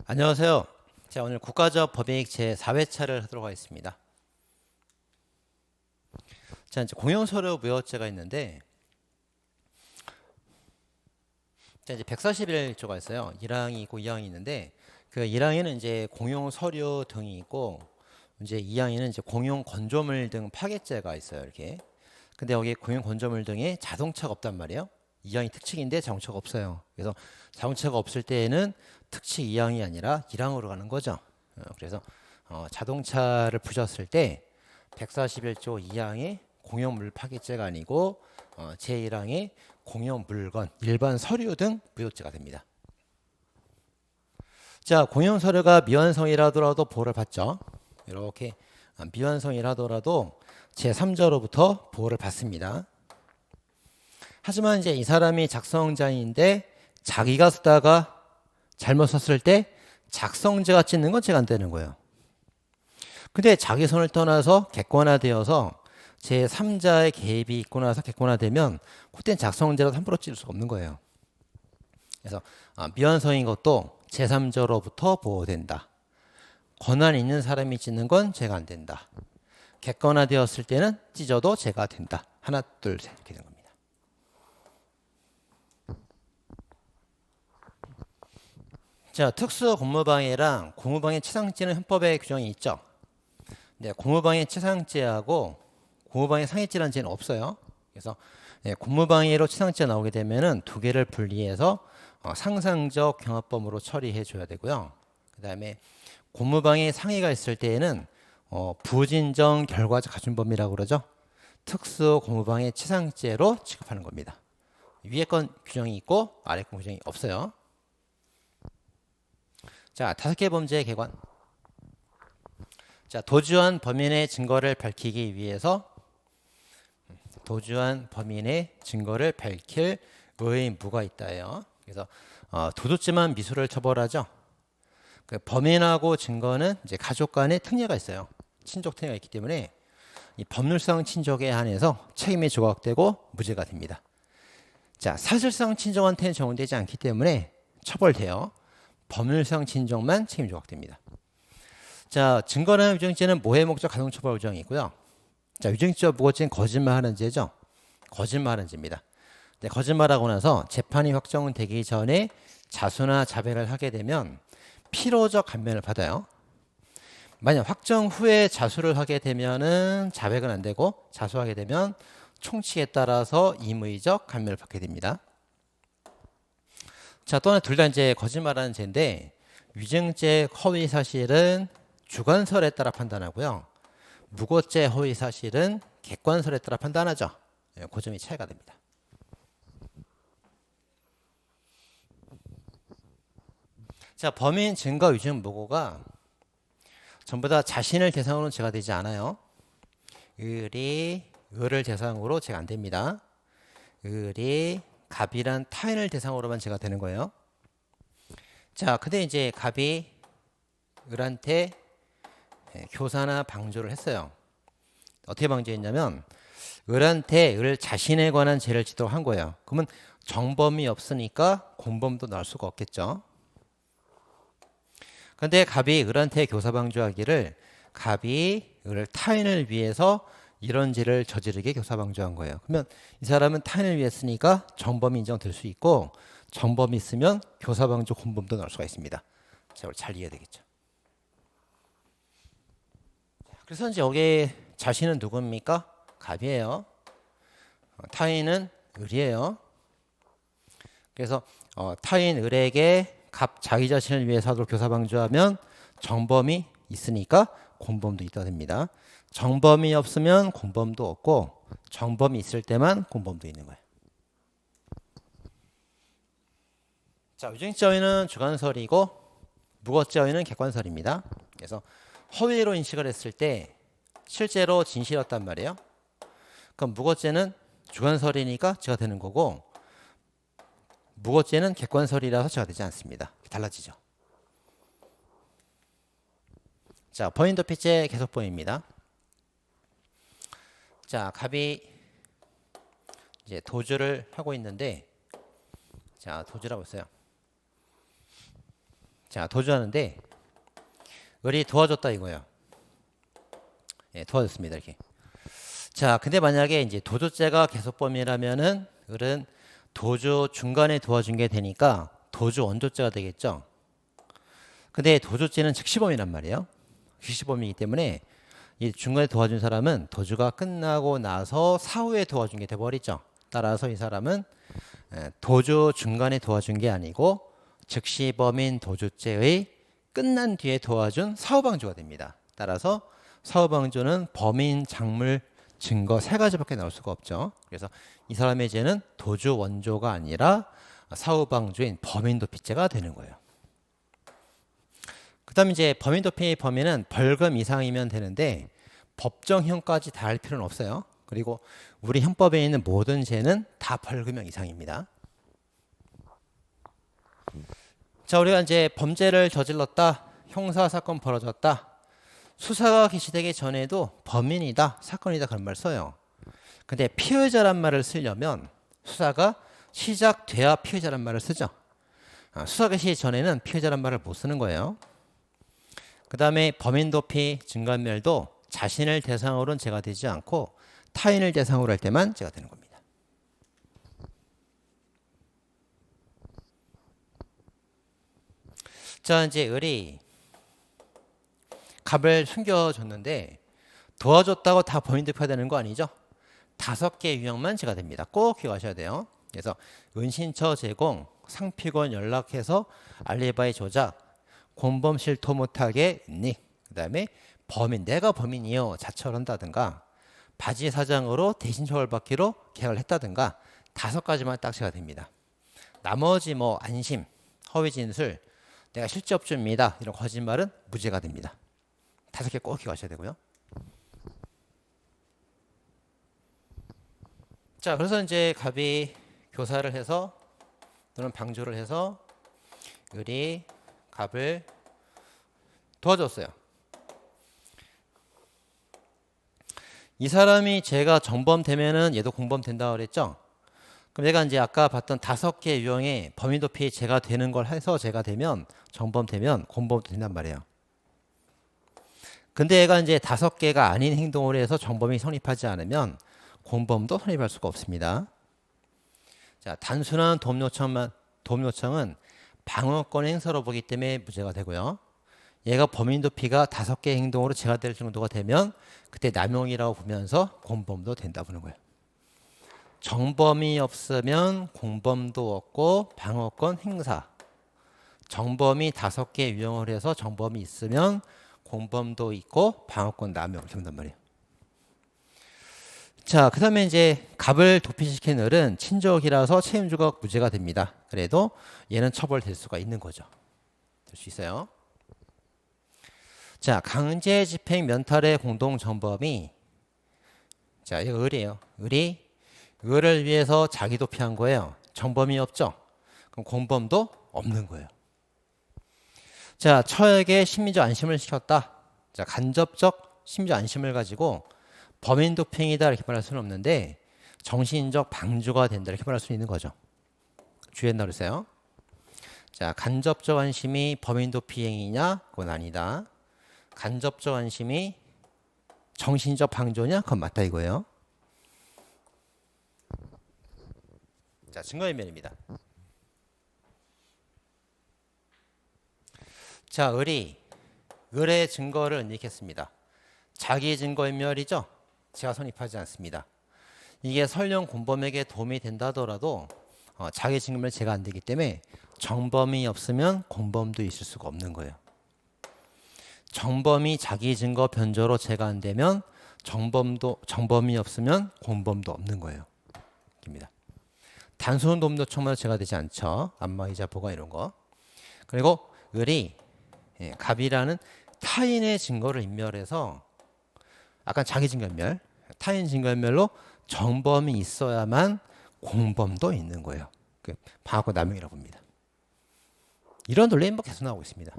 안녕하세요. 자, 오늘 국가적 법익 제4회차를 하도록 하겠습니다. 자, 이제 공용서류 무효죄가 있는데, 자, 이제 141조가 있어요. 1항이 있고 2항이 있는데, 그 1항에는 이제 공용서류 등이 있고, 이제 2항에는 이제 공용건조물 등 파괴죄가 있어요. 이렇게. 근데 여기 공용건조물 등에 자동차가 없단 말이에요. 2항이 특칙인데 자동차가 없어요. 그래서 자동차가 없을 때에는 특칙 2항이 아니라 1항으로 가는 거죠. 그래서 자동차를 부셨을 때 141조 2항의 공용물 파괴죄가 아니고 제1항의 공용물건, 일반 서류 등 무효죄가 됩니다. 자, 공용서류가 미완성이라더라도 보호를 받죠. 이렇게 미완성이라더라도 제3자로부터 보호를 받습니다. 하지만 이제 이 사람이 작성자인데 자기가 쓰다가 잘못 썼을 때 작성자가 찍는 건 제가 안 되는 거예요. 근데 자기 손을 떠나서 객관화되어서 제3자의 개입이 있고 나서 객관화되면 그때는 작성자가 함부로 찍을 수가 없는 거예요. 그래서 미완성인 것도 제3자로부터 보호된다. 권한 있는 사람이 찍는 건 제가 안 된다. 객관화되었을 때는 찢어도 제가 된다. 하나, 둘, 셋 이렇게 된 겁니다. 자, 특수 공무방해랑 공무방해 치상죄는 헌법에 규정이 있죠. 네, 공무방해 치상죄하고 공무방해 상해죄라는 죄는 없어요. 그래서 공무방해로 치상죄가 나오게 되면은 두 개를 분리해서 상상적 경합범으로 처리해 줘야 되고요. 그다음에 공무방해 상해가 있을 때에는 부진정 결과적 가중범이라고 그러죠. 특수 공무방해 치상죄로 취급하는 겁니다. 위에 건 규정이 있고 아래 건 규정이 없어요. 자, 5개 범죄의 개관. 자, 도주한 범인의 증거를 밝히기 위해서 도주한 범인의 증거를 밝힐 의무가 있다예요. 그래서 도둑질만 미수를 처벌하죠. 그 범인하고 증거는 이제 가족 간의 특례가 있어요. 친족 특례가 있기 때문에 이 법률상 친족에 한해서 책임이 조각되고 무죄가 됩니다. 자, 사실상 친족한테는 적용되지 않기 때문에 처벌돼요. 법률상 친족만 책임 조각됩니다. 자, 증거나 위증죄는 모해 목적 가중처벌 규정이 있고요. 자, 위증죄와 무고죄는 거짓말하는 죄죠. 거짓말하는 죄입니다. 네, 거짓말하고 나서 재판이 확정되기 전에 자수나 자백을 하게 되면 필요적 감면을 받아요. 만약 확정 후에 자수를 하게 되면은 자백은 안 되고 자수하게 되면 총칙에 따라서 임의적 감면을 받게 됩니다. 자, 또한 둘 다 이제 거짓말하는 죄인데 위증죄 허위 사실은 주관설에 따라 판단하고요. 무고죄 허위 사실은 객관설에 따라 판단하죠. 그 점이 차이가 됩니다. 자, 범인 증거 위증 무고가 전부 다 자신을 대상으로는 죄가 되지 않아요. 을을 대상으로 죄가 안 됩니다. 을이 갑이란 타인을 대상으로만 죄가 되는 거예요. 자, 근데 이제 갑이 을한테 교사나 방조를 했어요. 어떻게 방조했냐면 을한테 을 자신에 관한 죄를 지도록 한 거예요. 그러면 정범이 없으니까 공범도 나올 수가 없겠죠. 근데 갑이 을한테 교사 방조하기를 갑이 을 타인을 위해서 이런 죄를 저지르게 교사 방조한 거예요. 그러면 이 사람은 타인을 위해 했으니까 정범이 인정될 수 있고 정범이 있으면 교사 방조 공범도 나올 수가 있습니다. 자, 우리 잘 이해해야 되겠죠. 그래서 이제 여기 자신은 누굽니까? 갑이에요. 타인은 을이에요. 그래서 타인 을에게 갑 자기 자신을 위해서 하도록 교사 방조하면 정범이 있으니까 공범도 있다 됩니다. 정범이 없으면 공범도 없고 정범이 있을 때만 공범도 있는 거예요. 자, 위증죄 허위는 주관설이고 무고죄 허위는 객관설입니다. 그래서 허위로 인식을 했을 때 실제로 진실이었단 말이에요. 그럼 무고죄는 주관설이니까 죄가 되는 거고 무고죄는 객관설이라서 죄가 되지 않습니다. 달라지죠. 자, 범인 도피죄 계속범입니다. 자, 갑이 이제 도주를 하고 있는데 자, 도주를 하고 있어요. 자, 도주하는데 을이 도와줬다 이거예요. 예, 도와줬습니다. 이렇게. 자, 근데 만약에 이제 도주죄가 계속범위라면은 을은 도주 중간에 도와준 게 되니까 도주 원조죄가 되겠죠. 근데 도주죄는 즉시범위란 말이에요. 즉시범위이기 때문에 이 중간에 도와준 사람은 도주가 끝나고 나서 사후에 도와준 게 돼버리죠. 따라서 이 사람은 도주 중간에 도와준 게 아니고 즉시범인 도주죄의 끝난 뒤에 도와준 사후방조가 됩니다. 따라서 사후방조는 범인, 작물, 증거 세 가지밖에 나올 수가 없죠. 그래서 이 사람의 죄는 도주 원조가 아니라 사후방조인 범인도피죄가 되는 거예요. 그 다음에 이제 범인도피 범위는 벌금 이상이면 되는데 법정형까지 다 할 필요는 없어요. 그리고 우리 형법에 있는 모든 죄는 다 벌금형 이상입니다. 자, 우리가 이제 범죄를 저질렀다, 형사사건 벌어졌다, 수사가 개시되기 전에도 범인이다, 사건이다 그런 말 써요. 근데 피의자란 말을 쓰려면 수사가 시작돼야 피의자란 말을 쓰죠. 수사 개시 전에는 피의자란 말을 못 쓰는 거예요. 그 다음에 범인도피 증거인멸도 자신을 대상으로는 죄가 되지 않고 타인을 대상으로 할 때만 죄가 되는 겁니다. 자, 이제 을이 갑을 숨겨줬는데 도와줬다고 다 범인도피가 되는 거 아니죠? 5개 유형만 죄가 됩니다. 꼭 기억하셔야 돼요. 그래서 은신처 제공, 상피권 연락해서 알리바이 조작, 공범 실토 못하게 은닉, 그 다음에 범인, 내가 범인이요 자처를 한다든가, 바지 사장으로 대신 처벌받기로 계약을 했다든가 5가지만 딱 죄가 됩니다. 나머지 뭐 안심, 허위 진술, 내가 실제 업주입니다 이런 거짓말은 무죄가 됩니다. 5개 꼭 기억하셔야 되고요. 자, 그래서 이제 갑이 교사를 해서 또는 방조를 해서 을이 갑을 도와줬어요. 이 사람이 죄가 정범되면은 얘도 공범된다고 그랬죠. 그럼 얘가 이제 아까 봤던 5개 유형의 범인도피 죄가 되는 걸 해서 죄가 되면 정범되면 공범도 된단 말이에요. 근데 얘가 이제 5개가 아닌 행동을 해서 정범이 성립하지 않으면 공범도 성립할 수가 없습니다. 자, 단순한 도움 요청은 방어권 행사로 보기 때문에 무죄가 되고요. 얘가 범인도피가 5개 행동으로 죄가 될 정도가 되면 그때 남용이라고 보면서 공범도 된다 보는 거예요. 정범이 없으면 공범도 없고 방어권 행사. 정범이 5개 유형을 해서 정범이 있으면 공범도 있고 방어권 남용 이렇게 한단 말이에요. 자, 그 다음에 이제 갑을 도피시킨 을은 친족이라서 책임주가 무죄가 됩니다. 그래도 얘는 처벌될 수가 있는 거죠. 될 수 있어요. 자, 강제 집행 면탈의 공동 정범이, 자, 이거 을이에요. 을이 을을 위해서 자기 도피한 거예요. 정범이 없죠. 그럼 공범도 없는 거예요. 자, 처에게 심리적 안심을 시켰다. 자, 간접적 심리적 안심을 가지고 범인 도피행위다 이렇게 말할 수는 없는데 정신적 방조가 된다 이렇게 말할 수 있는 거죠. 주의한다 그랬어요. 자, 간접적 안심이 범인 도피행위냐? 그건 아니다. 간접적 안심이 정신적 방조냐? 그건 맞다 이거예요. 자, 증거인멸입니다. 자, 을의 증거를 은닉했습니다. 자기 증거인멸이죠. 제가 성립하지 않습니다. 이게 설령 공범에게 도움이 된다 하더라도 자기 증거인멸 제가 안 되기 때문에 정범이 없으면 공범도 있을 수가 없는 거예요. 정범이 자기 증거 변조로 제가 안 되면 정범이 없으면 공범도 없는 거예요. 입니다. 단순 도움 요청만 제가 되지 않죠. 안마의자 보가 이런 거. 그리고 을이 갑이라는 타인의 증거를 인멸해서 아까 자기 증거인멸, 타인 증거인멸로 정범이 있어야만 공범도 있는 거예요. 방어권 남용이라고 봅니다. 이런 논리 뭐 계속 나오고 있습니다.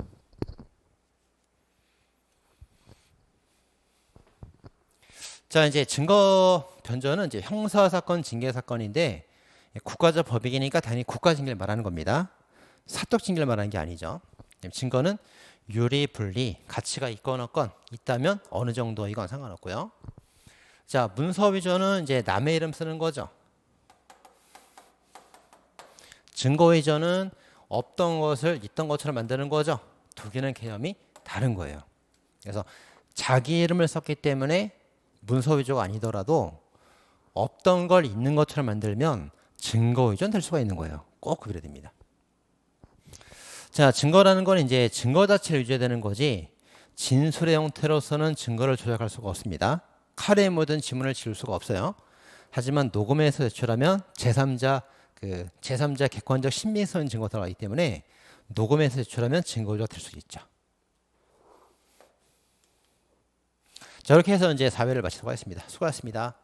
자, 이제 증거 변조는 이제 형사 사건, 징계 사건인데 국가적 법익이니까 당연히 국가 징계를 말하는 겁니다. 사적 징계를 말하는 게 아니죠. 증거는 유리, 분리, 가치가 있건 없건 있다면 어느 정도 이건 상관없고요. 자, 문서 위조는 이제 남의 이름 쓰는 거죠. 증거 위조는 없던 것을 있던 것처럼 만드는 거죠. 두 개는 개념이 다른 거예요. 그래서 자기 이름을 썼기 때문에 문서 위조가 아니더라도 없던 걸 있는 것처럼 만들면 증거 위조는 될 수가 있는 거예요. 꼭 구별해야 됩니다. 자, 증거라는 건 이제 증거 자체를 위조해야 되는 거지 진술의 형태로서는 증거를 조작할 수가 없습니다. 칼에 묻은 지문을 지울 수가 없어요. 하지만 녹음해서 제출하면 제3자 객관적 신빙성 증거가 들어가기 때문에 녹음해서 제출하면 증거 위조가 될 수 있죠. 자, 이렇게 해서 이제 4회를 마치도록 하겠습니다. 수고하셨습니다.